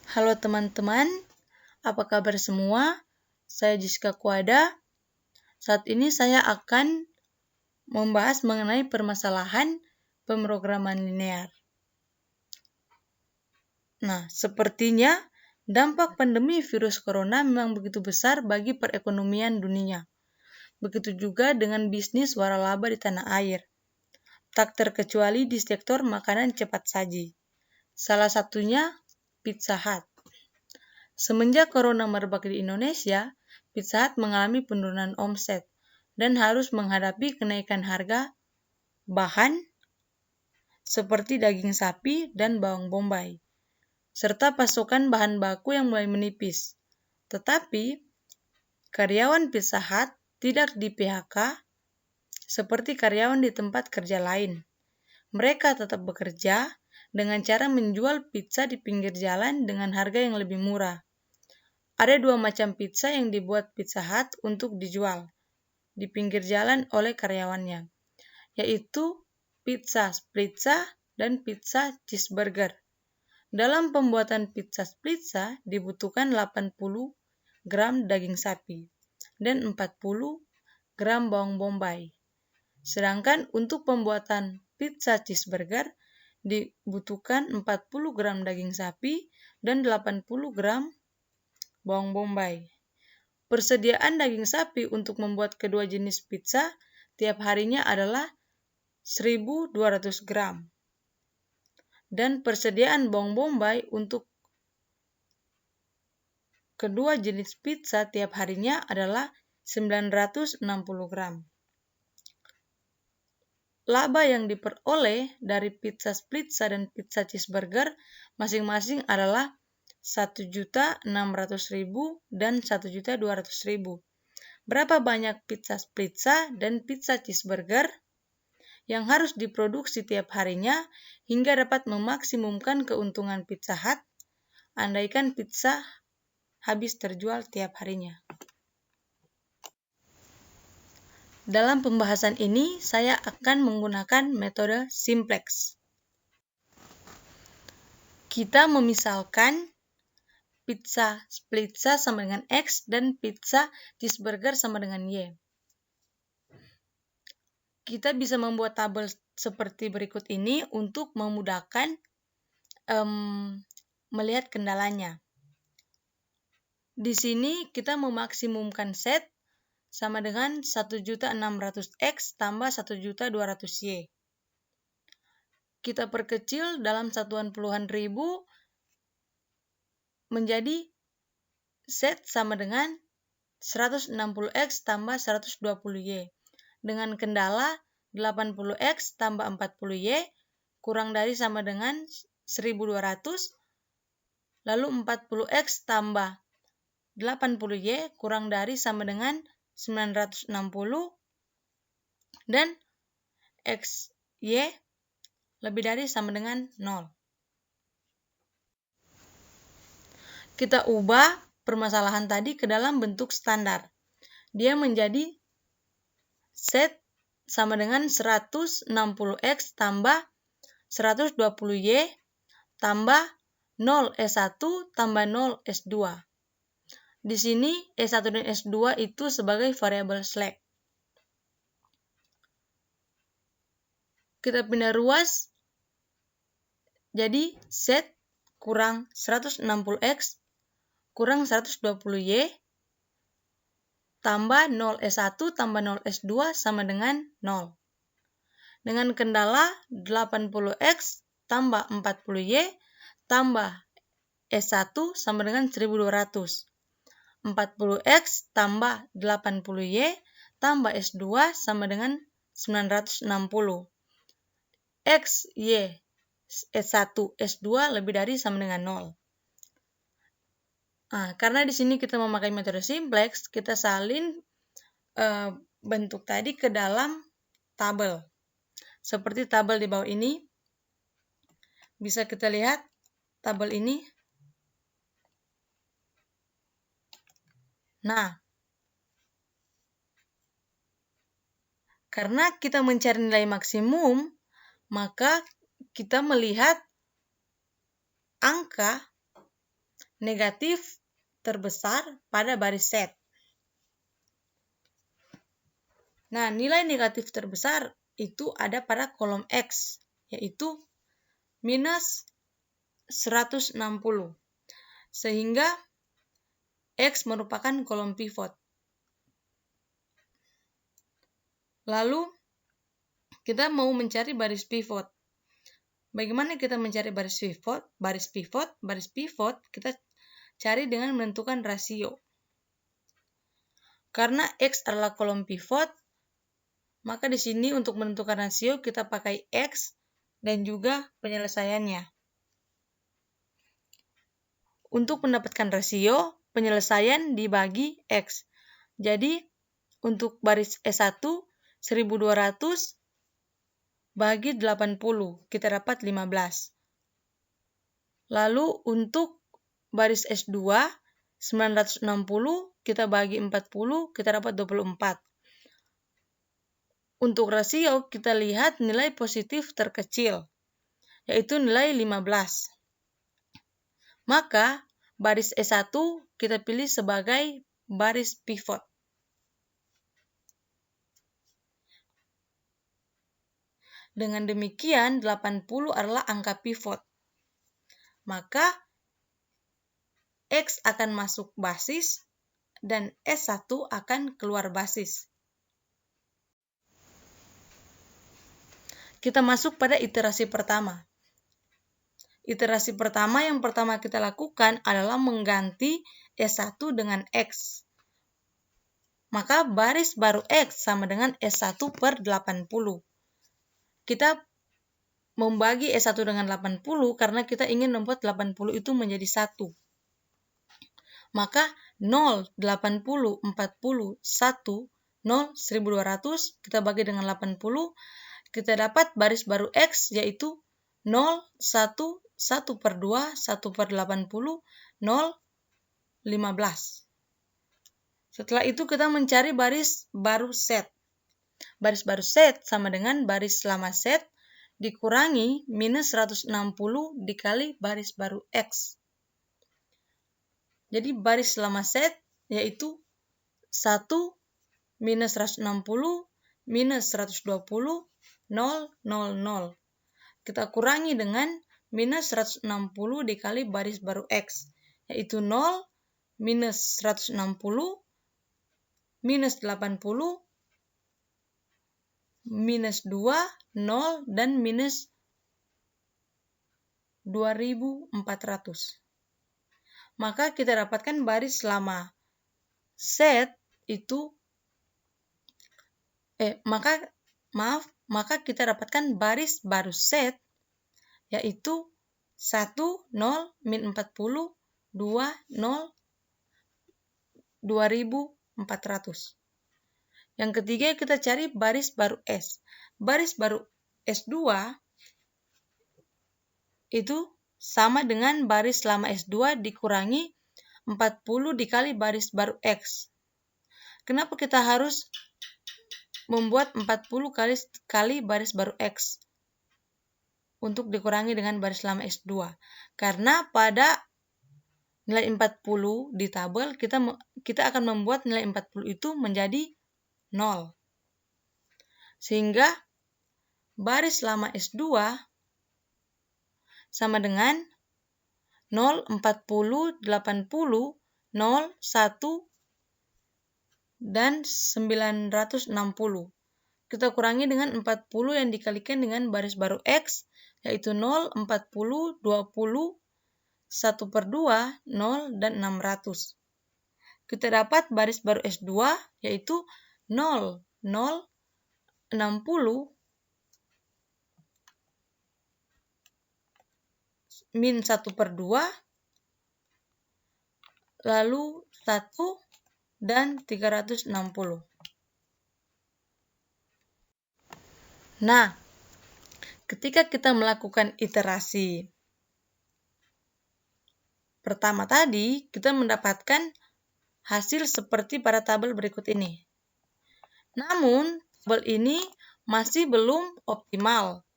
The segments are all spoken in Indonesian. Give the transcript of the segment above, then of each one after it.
Halo teman-teman, apa kabar semua? Saya Jessica Kuada. Saat ini saya akan membahas mengenai permasalahan pemrograman linear. Nah, sepertinya dampak pandemi virus corona memang begitu besar bagi perekonomian dunia. Begitu juga dengan bisnis waralaba di tanah air. Tak terkecuali di sektor makanan cepat saji. Salah satunya Pizza Hut. Semenjak corona merebak di Indonesia, Pizza Hut mengalami penurunan omset dan harus menghadapi kenaikan harga bahan seperti daging sapi dan bawang bombay, serta pasokan bahan baku yang mulai menipis. Tetapi, karyawan Pizza Hut tidak di-PHK seperti karyawan di tempat kerja lain. Mereka tetap bekerja dengan cara menjual pizza di pinggir jalan dengan harga yang lebih murah. Ada dua macam pizza yang dibuat Pizza Hut untuk dijual di pinggir jalan oleh karyawannya, yaitu pizza splitza dan pizza cheeseburger. Dalam pembuatan pizza splitza dibutuhkan 80 gram daging sapi dan 40 gram bawang bombay. Sedangkan untuk pembuatan pizza cheeseburger dibutuhkan 40 gram daging sapi dan 80 gram bawang bombay. Persediaan daging sapi untuk membuat kedua jenis pizza tiap harinya adalah 1.200 gram. Dan persediaan bawang bombay untuk kedua jenis pizza tiap harinya adalah 960 gram. Laba yang diperoleh dari pizza splitza dan pizza cheeseburger masing-masing adalah 1.600.000 dan 1.200.000. Berapa banyak pizza splitza dan pizza cheeseburger yang harus diproduksi tiap harinya hingga dapat memaksimumkan keuntungan Pizza Hut, andaikan pizza habis terjual tiap harinya. Dalam pembahasan ini, saya akan menggunakan metode simplex. Kita memisalkan pizza splitza sama dengan X dan pizza cheeseburger sama dengan Y. Kita bisa membuat tabel seperti berikut ini untuk memudahkan melihat kendalanya. Di sini kita memaksimumkan set sama dengan 1.600X tambah 1.200Y. Kita perkecil dalam satuan puluhan ribu menjadi set sama dengan 160X tambah 120Y. Dengan kendala 80X tambah 40Y kurang dari sama dengan 1.200, lalu 40X tambah 80Y kurang dari sama dengan 960, dan XY lebih dari sama dengan 0. Kita ubah permasalahan tadi ke dalam bentuk standar. Dia menjadi set sama dengan 160X tambah 120Y tambah 0S1 tambah 0S2. Di sini S1 dan S2 itu sebagai variabel slack. Kita pindah ruas, jadi set kurang 160X kurang 120Y tambah 0S1 tambah 0S2 sama dengan 0. Dengan kendala 80X tambah 40Y tambah S1 sama dengan 1.200. 40X tambah 80Y tambah S2 sama dengan 960. X, Y, S1, S2 lebih dari sama dengan 0. Nah, karena di sini kita memakai metode simplex, kita salin bentuk tadi ke dalam tabel. Seperti tabel di bawah ini. Bisa kita lihat tabel ini. Nah, karena kita mencari nilai maksimum, maka kita melihat angka negatif terbesar pada baris set. Nah, nilai negatif terbesar itu ada pada kolom X, yaitu minus 160. Sehingga X merupakan kolom pivot. Lalu, kita mau mencari baris pivot. Bagaimana kita mencari baris pivot? Baris pivot kita cari dengan menentukan rasio. Karena X adalah kolom pivot, maka di sini untuk menentukan rasio kita pakai X dan juga penyelesaiannya. Untuk mendapatkan rasio, penyelesaian dibagi X. Jadi, untuk baris S1, 1200 bagi 80, kita dapat 15. Lalu, untuk baris S2, 960, kita bagi 40, kita dapat 24. Untuk rasio, kita lihat nilai positif terkecil, yaitu nilai 15. Maka, baris S1 kita pilih sebagai baris pivot. Dengan demikian, 80 adalah angka pivot. Maka, X akan masuk basis dan S1 akan keluar basis. Kita masuk pada iterasi pertama. Iterasi pertama yang pertama kita lakukan adalah mengganti S1 dengan X. Maka baris baru X sama dengan S1 per 80. Kita membagi S1 dengan 80 karena kita ingin membuat 80 itu menjadi 1. Maka 0, 80, 40, 1, 0, 1200 kita bagi dengan 80. Kita dapat baris baru X yaitu 0, 1, 1 per 2, 1 per 80, 0, 15. Setelah itu kita mencari baris baru set. Baris baru set sama dengan baris lama set dikurangi minus 160 dikali baris baru X. Jadi baris lama set yaitu 1 minus 160 minus 120 0, 0, 0. Kita kurangi dengan minus 160 dikali baris baru X, yaitu 0, minus 160, minus 80, minus 2, 0, dan minus 2400. Maka kita dapatkan baris lama set itu, maka kita dapatkan baris baru set yaitu 1, 0, min 40, 2, 0, 2400. Yang ketiga kita cari baris baru S. Baris baru S2 itu sama dengan baris lama S2 dikurangi 40 dikali baris baru X. Kenapa kita harus membuat 40 kali baris baru X untuk dikurangi dengan baris lama S2? Karena pada nilai 40 di tabel kita akan membuat nilai 40 itu menjadi 0. Sehingga baris lama S2 sama dengan 0, 40, 80, 0, 1, dan 960. Kita kurangi dengan 40 yang dikalikan dengan baris baru X, yaitu 0, 40, 20, 1 per 2, 0, dan 600. Kita dapat baris baru S2, yaitu 0, 0, 60, min 1 per 2, lalu 1, dan 360. Nah, ketika kita melakukan iterasi pertama tadi, kita mendapatkan hasil seperti pada tabel berikut ini. Namun, tabel ini masih belum optimal,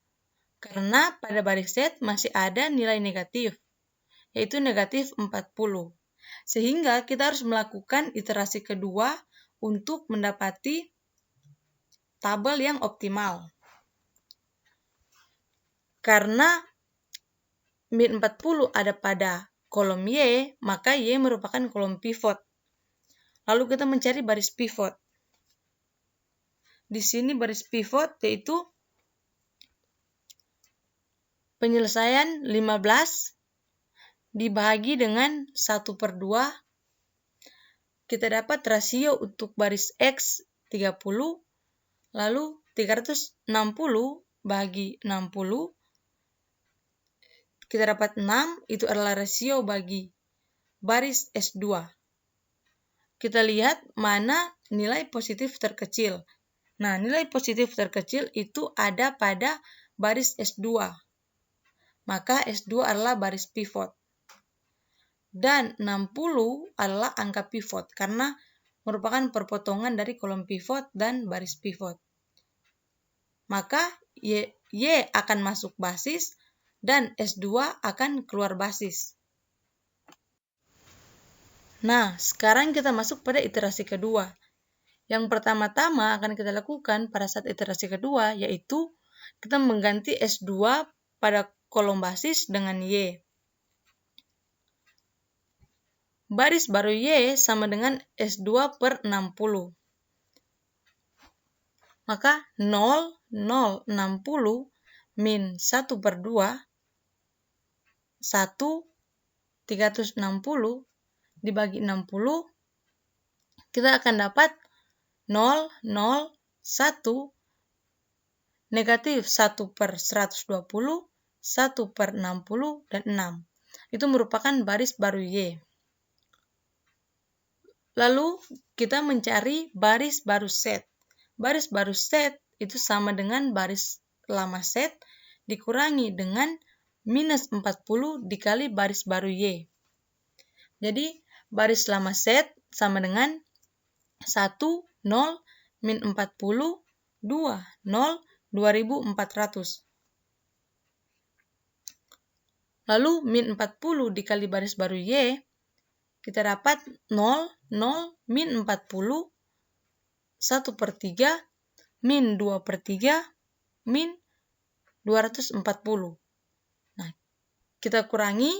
karena pada baris set masih ada nilai negatif, yaitu negatif 40. Sehingga kita harus melakukan iterasi kedua untuk mendapati tabel yang optimal. Karena min 40 ada pada kolom Y, maka Y merupakan kolom pivot. Lalu kita mencari baris pivot. Di sini baris pivot yaitu penyelesaian 15 dibagi dengan 1/2. Kita dapat rasio untuk baris X 30, lalu 360 bagi 60, kita dapat 6, itu adalah rasio bagi baris S2. Kita lihat mana nilai positif terkecil. Nah, nilai positif terkecil itu ada pada baris S2. Maka S2 adalah baris pivot. Dan 60 adalah angka pivot karena merupakan perpotongan dari kolom pivot dan baris pivot. Maka Y akan masuk basis dan S2 akan keluar basis. Nah, sekarang kita masuk pada iterasi kedua. Yang pertama-tama akan kita lakukan pada saat iterasi kedua yaitu kita mengganti S2 pada kolom basis dengan Y. Baris baru Y sama dengan S2/60. Maka 0, 0, 60 min 1/2, 1, 360 dibagi 60, kita akan dapat 0, 0, 1, negatif 1/120, 1/60, dan 6. Itu merupakan baris baru Y. Lalu kita mencari baris baru set. Baris baru set itu sama dengan baris lama set dikurangi dengan minus 40 dikali baris baru Y. Jadi baris lama set sama dengan 1, 0, min 40, 2, 0, 2400. Lalu min 40 dikali baris baru Y, kita dapat 0, 0, min 40, 1/3, min 2/3, min 240. Nah, kita kurangi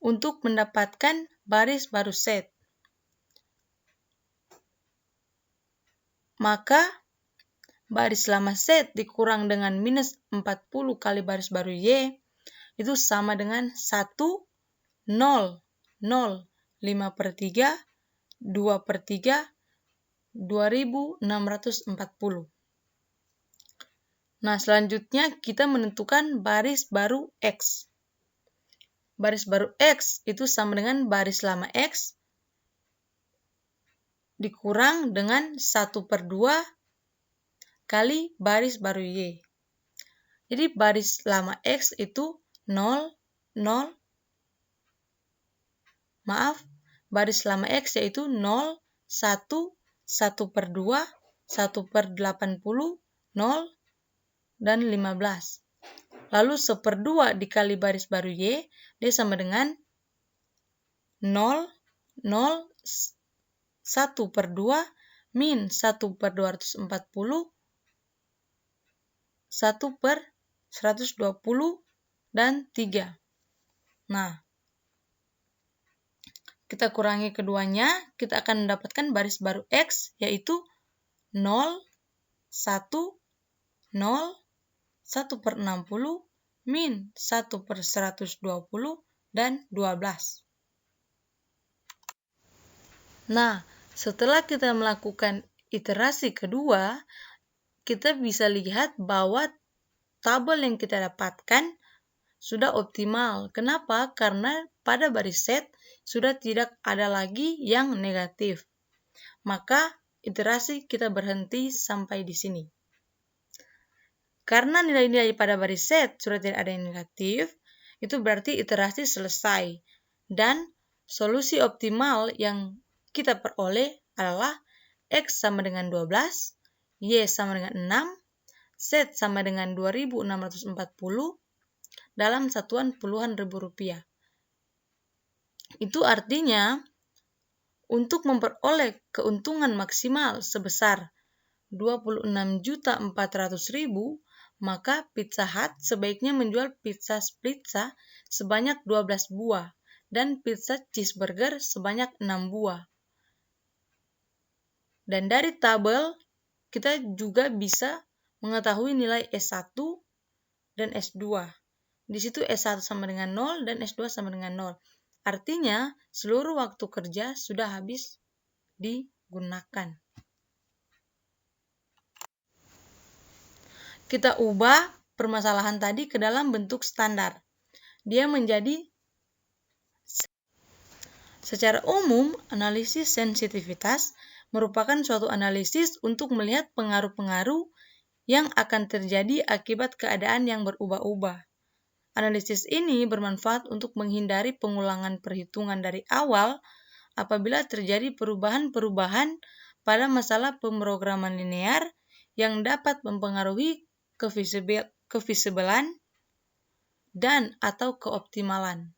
untuk mendapatkan baris baru set. Maka baris lama set dikurang dengan minus 40 kali baris baru Y itu sama dengan 1, 0, 0, 5/3, 2/3, 2640. Nah, selanjutnya kita menentukan baris baru X. Baris baru X itu sama dengan baris lama X dikurang dengan 1/2 kali baris baru Y. Jadi baris lama X itu 0, 0, baris lama X yaitu 0, 1, 1/2, 1/80, 0, dan 15. Lalu 1/2 dikali baris baru Y, dia sama dengan 0, 0, 1/2, min 1/240, 1/120, dan 3. Nah, kita kurangi keduanya, kita akan mendapatkan baris baru X, yaitu 0, 1, 0, 1/60, min 1/120, dan 12. Nah, setelah kita melakukan iterasi kedua, kita bisa lihat bahwa tabel yang kita dapatkan sudah optimal. Kenapa? Karena pada baris set sudah tidak ada lagi yang negatif. Maka iterasi kita berhenti sampai di sini. Karena nilai-nilai pada baris set sudah tidak ada yang negatif, itu berarti iterasi selesai. Dan solusi optimal yang kita peroleh adalah X sama dengan 12, Y sama dengan 6, Z sama dengan 2640, dalam satuan puluhan ribu rupiah. Itu artinya, untuk memperoleh keuntungan maksimal sebesar 26.400.000, maka Pizza Hut sebaiknya menjual pizza pizza sebanyak 12 buah dan pizza cheeseburger sebanyak 6 buah. Dan dari tabel, kita juga bisa mengetahui nilai S1 dan S2. Di situ S1 sama dengan 0 dan S2 sama dengan 0. Artinya, seluruh waktu kerja sudah habis digunakan. Kita ubah permasalahan tadi ke dalam bentuk standar. Dia menjadi, secara umum, analisis sensitivitas merupakan suatu analisis untuk melihat pengaruh-pengaruh yang akan terjadi akibat keadaan yang berubah-ubah. Analisis ini bermanfaat untuk menghindari pengulangan perhitungan dari awal apabila terjadi perubahan-perubahan pada masalah pemrograman linear yang dapat mempengaruhi kefisibelan dan atau keoptimalan.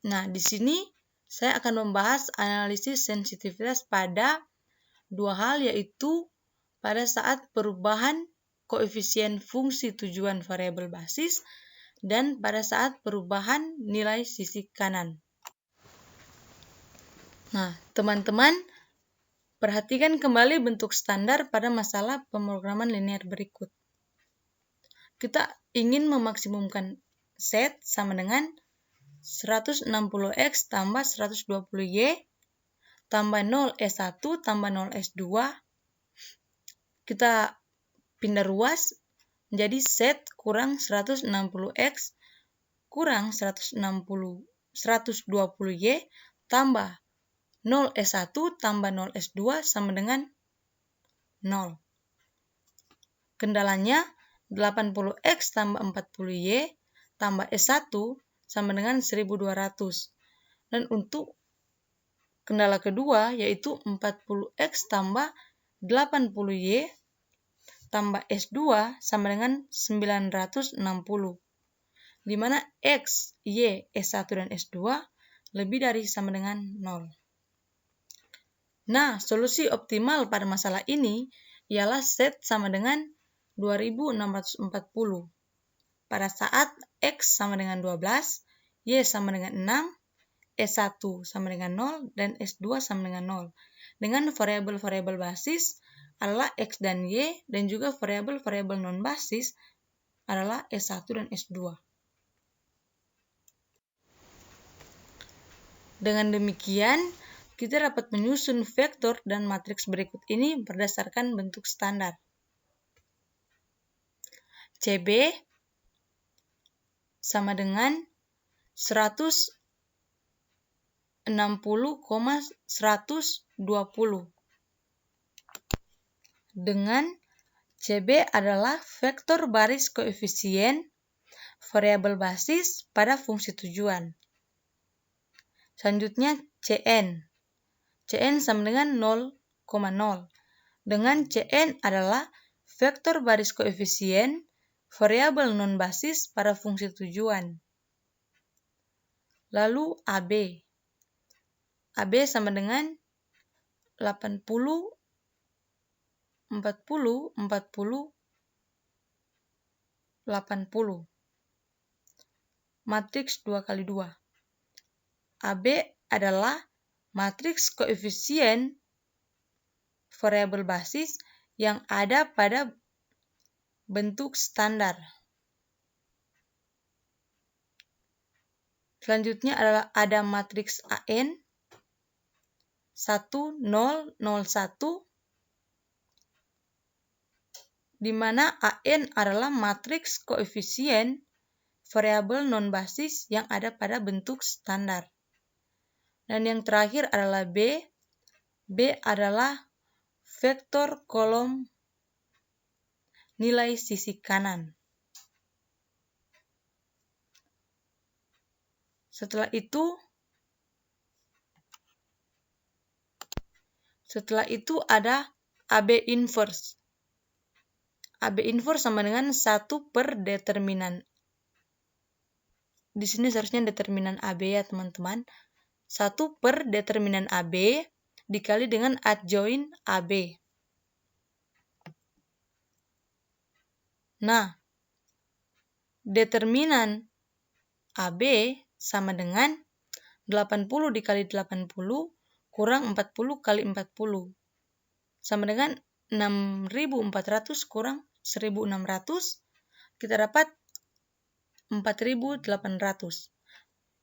Nah, di sini saya akan membahas analisis sensitivitas pada dua hal, yaitu pada saat perubahan koefisien fungsi tujuan variabel basis dan pada saat perubahan nilai sisi kanan. Nah, teman-teman, perhatikan kembali bentuk standar pada masalah pemrograman linear berikut. Kita ingin memaksimumkan Z sama dengan 160X tambah 120Y tambah 0 S1 tambah 0 S2. Kita pindah ruas menjadi Z kurang 160X kurang 120Y tambah 0 S1 tambah 0 S2 sama dengan 0. Kendalanya 80X tambah 40Y tambah S1 sama dengan 1200. Dan untuk kendala kedua yaitu 40X tambah 80Y tambah S2 sama dengan 960. Di mana X, Y, S1 dan S2 lebih dari sama dengan 0. Nah, solusi optimal pada masalah ini ialah Z sama dengan 2640. Pada saat X sama dengan 12, Y sama dengan 6, S1 sama dengan 0, dan S2 sama dengan 0. Dengan variabel-variabel basis adalah X dan Y, dan juga variabel-variabel non-basis adalah S1 dan S2. Dengan demikian, kita dapat menyusun vektor dan matriks berikut ini berdasarkan bentuk standar. CB sama dengan 160,120. Dengan CB adalah vektor baris koefisien variabel basis pada fungsi tujuan. Selanjutnya CN. CN sama dengan 0,0. Dengan CN adalah vektor baris koefisien variabel non-basis pada fungsi tujuan. Lalu AB. AB sama dengan 80, 40, 40, 80. Matriks 2 kali 2. AB adalah matriks koefisien variabel basis yang ada pada bentuk standar. Selanjutnya adalah ada matriks AN 1, 0, 0, 1, di mana AN adalah matriks koefisien variabel non-basis yang ada pada bentuk standar. Dan yang terakhir adalah B. B adalah vektor kolom nilai sisi kanan. Setelah itu ada AB inverse. AB inverse sama dengan 1 per determinan. Di sini seharusnya determinan AB ya teman-teman. 1 per determinan AB dikali dengan adjoint AB. Nah, determinan AB sama dengan 80 dikali 80 kurang 40 kali 40. Sama dengan 6.400 kurang 1.600. Kita dapat 4.800.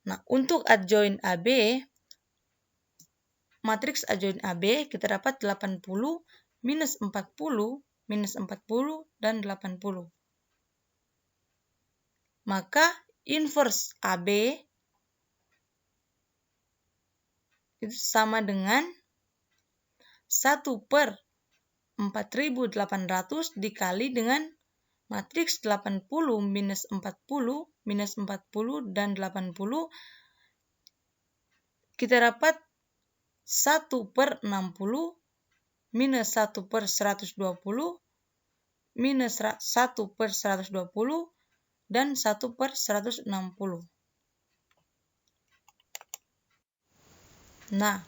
Nah, untuk adjoint AB, matriks adjoint AB, kita dapat 80 minus 40, minus 40, dan 80. Maka inverse AB itu sama dengan 1 per 4.800 dikali dengan matriks 80 minus 40, minus 40, dan 80. Kita dapat 1 per 60, minus 1 per 120, minus 1 per 120, dan 1 per 160. Nah,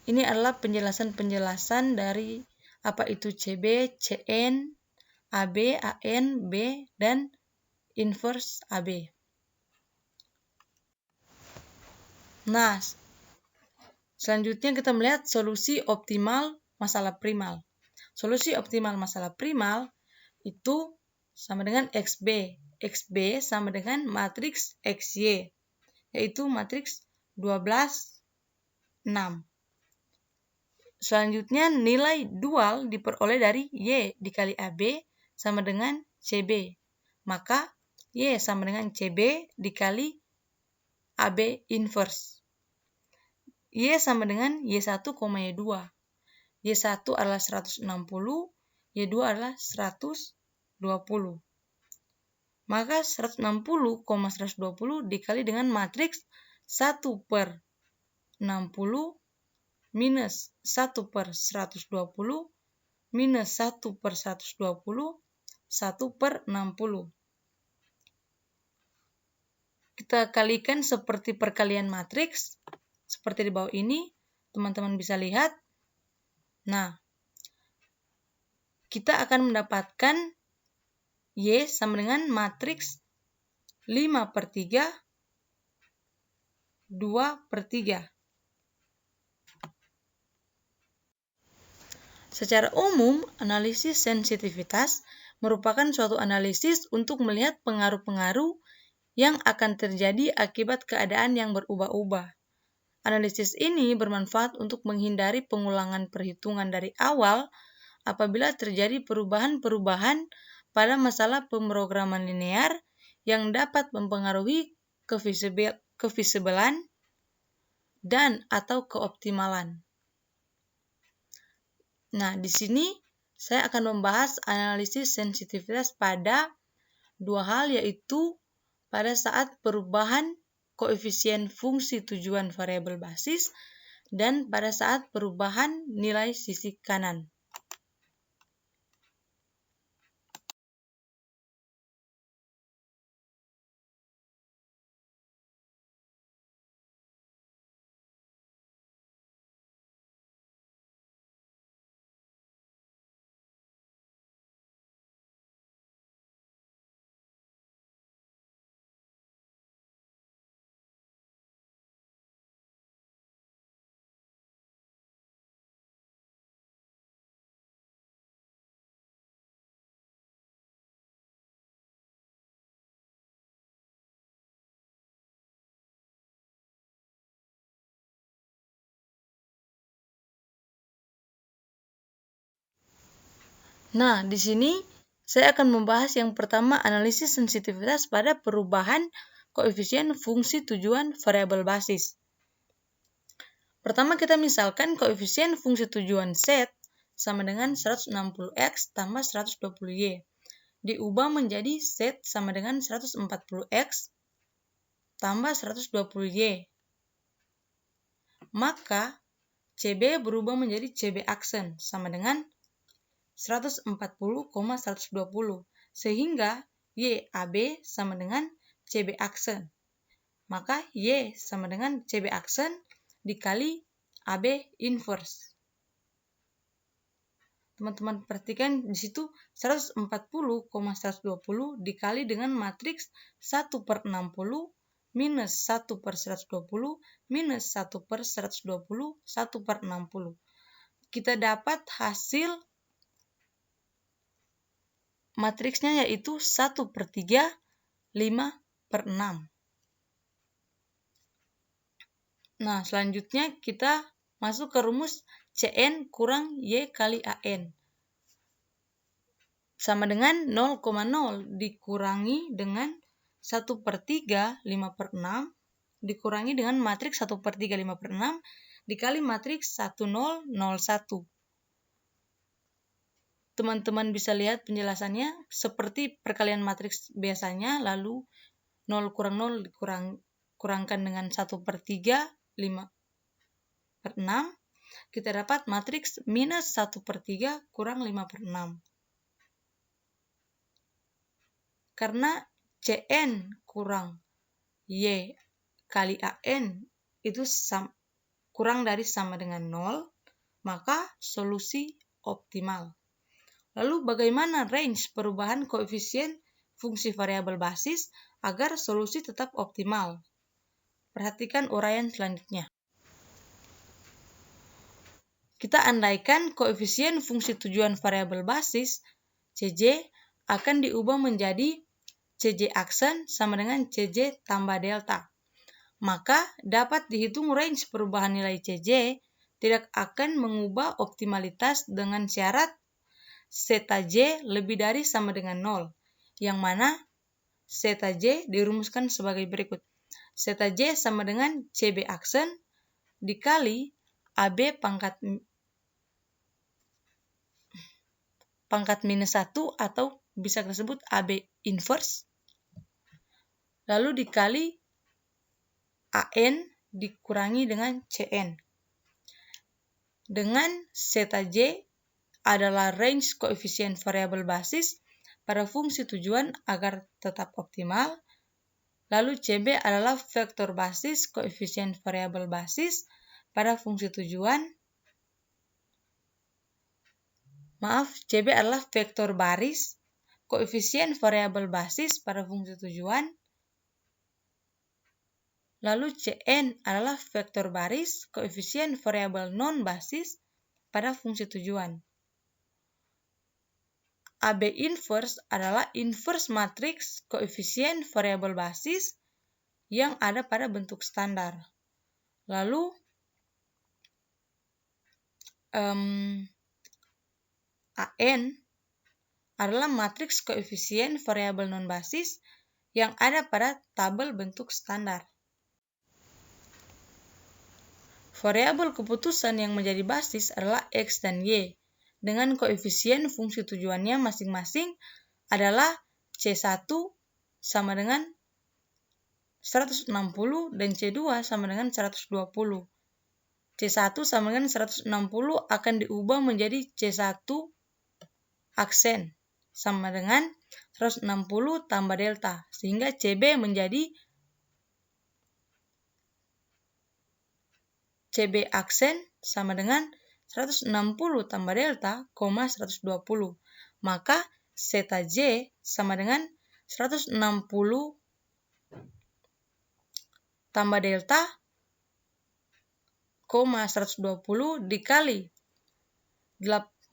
ini adalah penjelasan-penjelasan dari apa itu CB, CN, AB, AN, B, dan inverse AB. Nah, selanjutnya kita melihat solusi optimal masalah primal. Solusi optimal masalah primal itu sama dengan XB. XB sama dengan matriks XY, yaitu matriks 12, 6. Selanjutnya nilai dual diperoleh dari Y dikali AB sama dengan CB. Maka Y sama dengan CB dikali AB inverse. Y sama dengan Y1, Y2. Y1 adalah 160, Y2 adalah 120. Maka 160, 120 dikali dengan matriks 1 per 60 minus 1 per 120 minus 1 per 120, 1 per 60. Kita kalikan seperti perkalian matriks, seperti di bawah ini, teman-teman bisa lihat. Nah, kita akan mendapatkan Y sama dengan matriks 5 per 3, 2 per 3. Secara umum, analisis sensitivitas merupakan suatu analisis untuk melihat pengaruh-pengaruh yang akan terjadi akibat keadaan yang berubah-ubah. Analisis ini bermanfaat untuk menghindari pengulangan perhitungan dari awal apabila terjadi perubahan-perubahan pada masalah pemrograman linear yang dapat mempengaruhi kefisibelan dan atau keoptimalan. Nah, di sini saya akan membahas analisis sensitivitas pada dua hal, yaitu pada saat perubahan koefisien fungsi tujuan variabel basis dan pada saat perubahan nilai sisi kanan. Nah, di sini saya akan membahas yang pertama, analisis sensitivitas pada perubahan koefisien fungsi tujuan variabel basis. Pertama kita misalkan koefisien fungsi tujuan Z sama dengan 160X tambah 120Y. Diubah menjadi Z sama dengan 140X tambah 120Y. Maka CB berubah menjadi CB aksen sama dengan 140,120. Sehingga YAB sama dengan CB aksen. Maka Y sama dengan CB aksen dikali AB inverse. Teman-teman perhatikan di situ 140,120 dikali dengan matriks 1/60 minus 1/120 minus 1/120, 1/60. Kita dapat hasil matriksnya yaitu 1/3, 5/6. Nah, selanjutnya kita masuk ke rumus CN kurang Y kali AN. Sama dengan 0,0 dikurangi dengan 1/3, 5/6 dikurangi dengan matriks 1/3, 5/6 dikali matriks 1001. Teman-teman bisa lihat penjelasannya seperti perkalian matriks biasanya, lalu 0 kurang 0 dikurangkan dengan 1/3, 5/6. Kita dapat matriks minus 1/3 kurang 5/6. Karena CN kurang Y kali AN itu kurang dari sama dengan 0, maka solusi optimal. Lalu bagaimana range perubahan koefisien fungsi variabel basis agar solusi tetap optimal? Perhatikan uraian selanjutnya. Kita andaikan koefisien fungsi tujuan variabel basis CJ akan diubah menjadi CJ aksen sama dengan CJ tambah delta. Maka dapat dihitung range perubahan nilai CJ tidak akan mengubah optimalitas dengan syarat zeta J lebih dari sama dengan 0, yang mana zeta J dirumuskan sebagai berikut. Zeta J sama dengan CB aksen dikali AB pangkat minus 1 atau bisa disebut AB inverse, lalu dikali AN dikurangi dengan CN. Dengan zeta J adalah range koefisien variabel basis pada fungsi tujuan agar tetap optimal, lalu CB adalah vektor basis koefisien variabel basis pada fungsi tujuan. CB adalah vektor baris koefisien variabel basis pada fungsi tujuan. Lalu CN adalah vektor baris koefisien variabel non-basis pada fungsi tujuan. AB inverse adalah inverse matriks koefisien variabel basis yang ada pada bentuk standar. Lalu AN adalah matriks koefisien variabel non-basis yang ada pada tabel bentuk standar. Variabel keputusan yang menjadi basis adalah X dan Y, dengan koefisien fungsi tujuannya masing-masing adalah C1 sama dengan 160 dan C2 sama dengan 120. C1 sama dengan 160 akan diubah menjadi C1 aksen sama dengan 160 tambah delta, sehingga CB menjadi CB aksen sama dengan 160 tambah delta, 120. Maka zeta J sama dengan 160 tambah delta, 120 dikali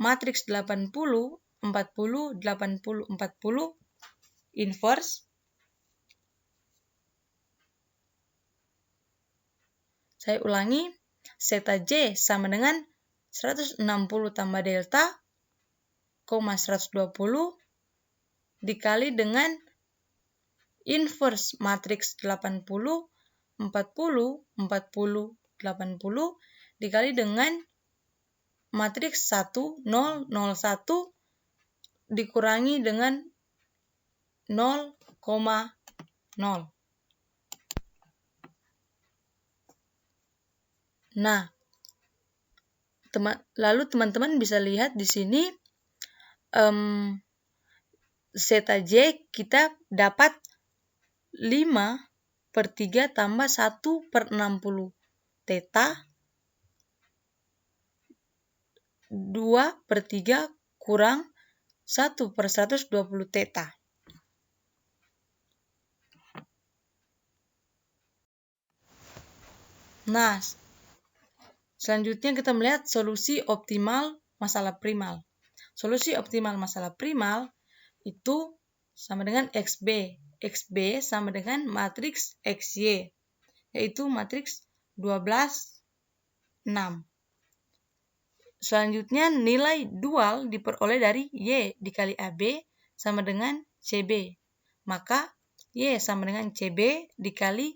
matriks 80, 40, 80, 40 inverse. Saya ulangi, zeta J sama dengan 160 tambah delta, 120 dikali dengan inverse matriks 80, 40, 40, 80 dikali dengan matriks 1, 0, 0, 1 dikurangi dengan 0,0. Nah, lalu teman-teman bisa lihat di sini zeta J kita dapat 5/3 tambah 1/60 theta 2/3 kurang 1/120 theta. Nah, selanjutnya kita melihat solusi optimal masalah primal. Solusi optimal masalah primal itu sama dengan XB. XB sama dengan matriks XY, yaitu matriks 12, 6. Selanjutnya nilai dual diperoleh dari Y dikali AB sama dengan CB. Maka Y sama dengan CB dikali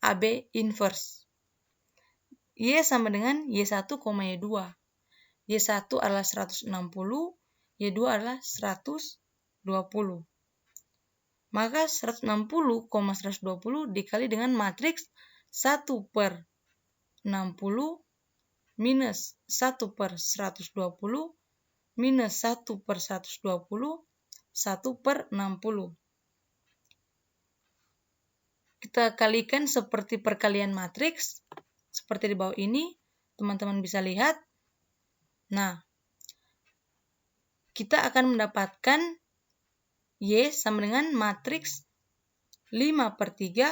AB inverse. Y sama dengan Y1, Y2. Y1 adalah 160, Y2 adalah 120. Maka 160,120 dikali dengan matriks 1/60 minus 1/120 minus 1/120 1/60. Kita kalikan seperti perkalian matriks seperti di bawah ini, teman-teman bisa lihat. Nah, kita akan mendapatkan Y sama dengan matriks 5/3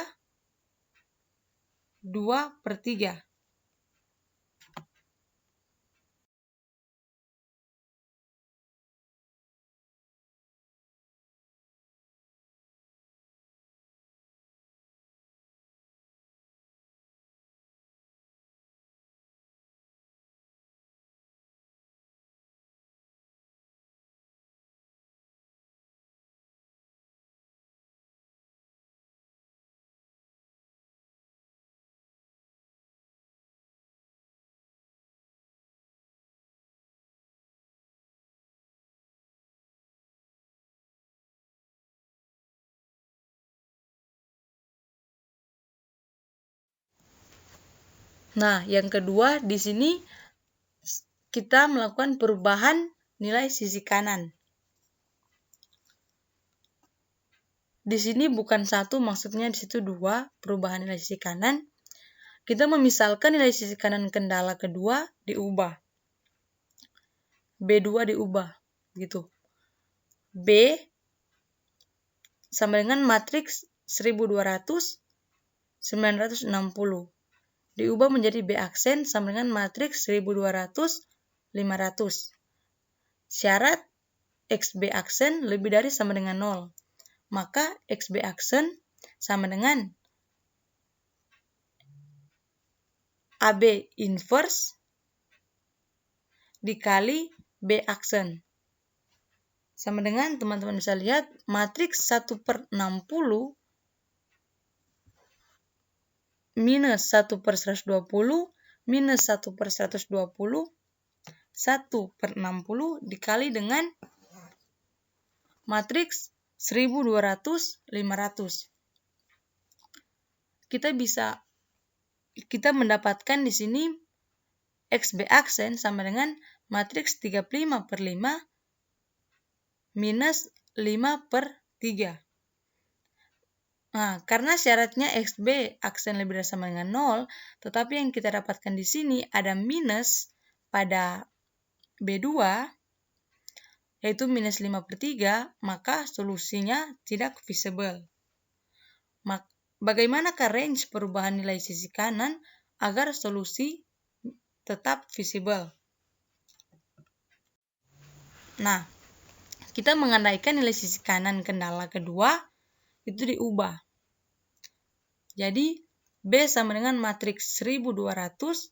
2/3. Nah, yang kedua di sini kita melakukan perubahan nilai sisi kanan. Di sini bukan 1, maksudnya di situ 2, perubahan nilai sisi kanan. Kita memisalkan nilai sisi kanan kendala kedua diubah. B2 diubah, gitu. B sama dengan matriks 1200 960. Diubah menjadi B aksen sama dengan matriks 1200 500. Syarat XB aksen lebih dari sama dengan 0. Maka XB aksen sama dengan AB inverse dikali B aksen. Sama dengan teman-teman bisa lihat matriks 1/60 minus 1/120 minus 1/120 1/60 dikali dengan matriks 1200 500. Kita mendapatkan di sini XB aksen sama dengan matriks 35/5 minus 5/3. Nah, karena syaratnya XB aksen lebih dari sama dengan 0, tetapi yang kita dapatkan di sini ada minus pada B2, yaitu minus 5/3, maka solusinya tidak visible. Bagaimanakah range perubahan nilai sisi kanan agar solusi tetap visible? Nah, kita mengandaikan nilai sisi kanan kendala kedua itu diubah. Jadi, B sama dengan matriks 1200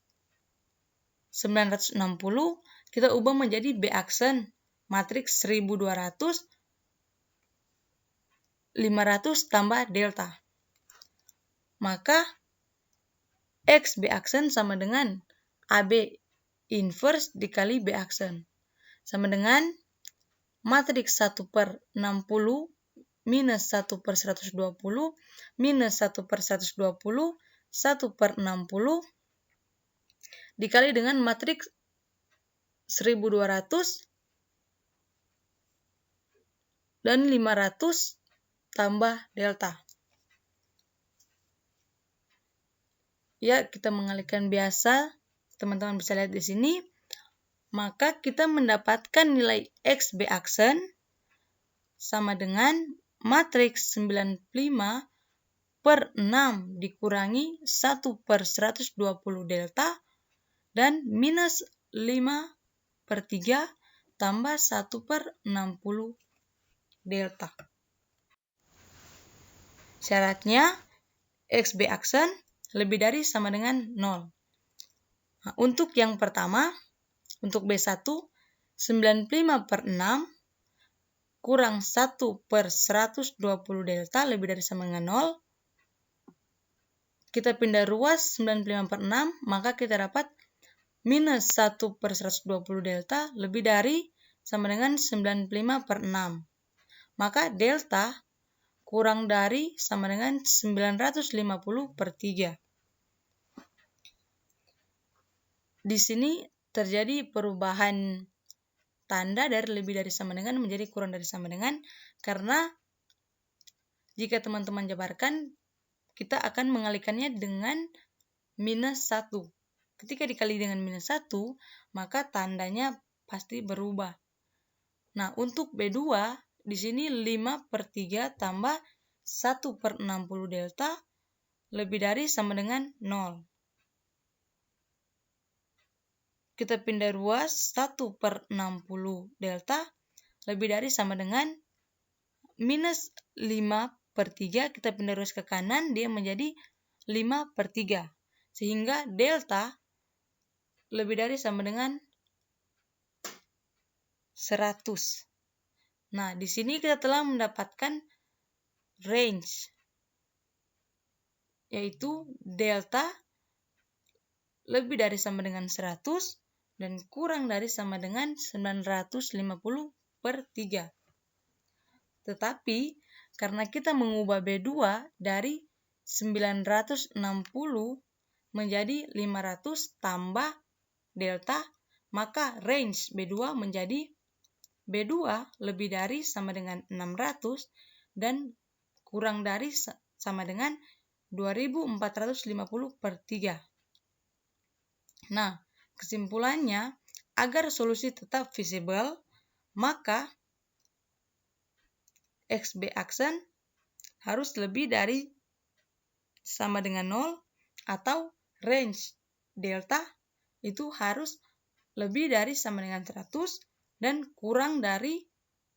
960, kita ubah menjadi B aksen matriks 1200 500 tambah delta. Maka X B aksen sama dengan AB inverse dikali B aksen. Sama dengan matriks 1/60 minus 1/120 minus 1/120 1/60 dikali dengan matriks 1200 dan 500 tambah delta. Ya, kita mengalihkan biasa. Teman-teman bisa lihat di sini. Maka kita mendapatkan nilai XB aksen sama dengan matriks 95 per 6 dikurangi 1 per 120 delta dan minus 5 per 3 tambah 1 per 60 delta. Syaratnya XB aksen lebih dari sama dengan 0. Nah, untuk yang pertama, untuk B1, 95 per 6 kurang 1 per 120 delta lebih dari sama dengan 0. Kita pindah ruas 95 per 6, maka kita dapat minus 1 per 120 delta lebih dari sama dengan 95 per 6. Maka delta kurang dari sama dengan 950 per 3. Di sini terjadi perubahan tanda dari lebih dari sama dengan menjadi kurang dari sama dengan, karena jika teman-teman jabarkan, kita akan mengalihkannya dengan minus 1. Ketika dikali dengan minus 1, maka tandanya pasti berubah. Nah, untuk B2, di sini 5 per 3 tambah 1 per 60 delta lebih dari sama dengan 0. Kita pindah ruas 1 per 60 delta lebih dari sama dengan minus 5 per 3. Kita pindah ruas ke kanan, dia menjadi 5 per 3. Sehingga delta lebih dari sama dengan 100. Nah, di sini kita telah mendapatkan range, yaitu delta lebih dari sama dengan 100 dan kurang dari sama dengan 950 per 3. Tetapi, karena kita mengubah B2 dari 960 menjadi 500 tambah delta, maka range B2 menjadi B2 lebih dari sama dengan 600 dan kurang dari sama dengan 2450 per 3. Nah, kesimpulannya, agar solusi tetap visible, maka XB aksen harus lebih dari sama dengan 0 atau range delta itu harus lebih dari sama dengan 100 dan kurang dari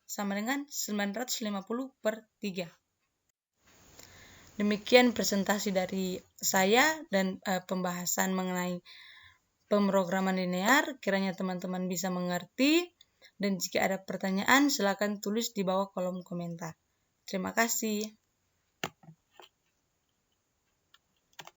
sama dengan 950 per 3. Demikian presentasi dari saya dan pembahasan mengenai pemrograman linear. Kiranya teman-teman bisa mengerti, dan jika ada pertanyaan silakan tulis di bawah kolom komentar. Terima kasih.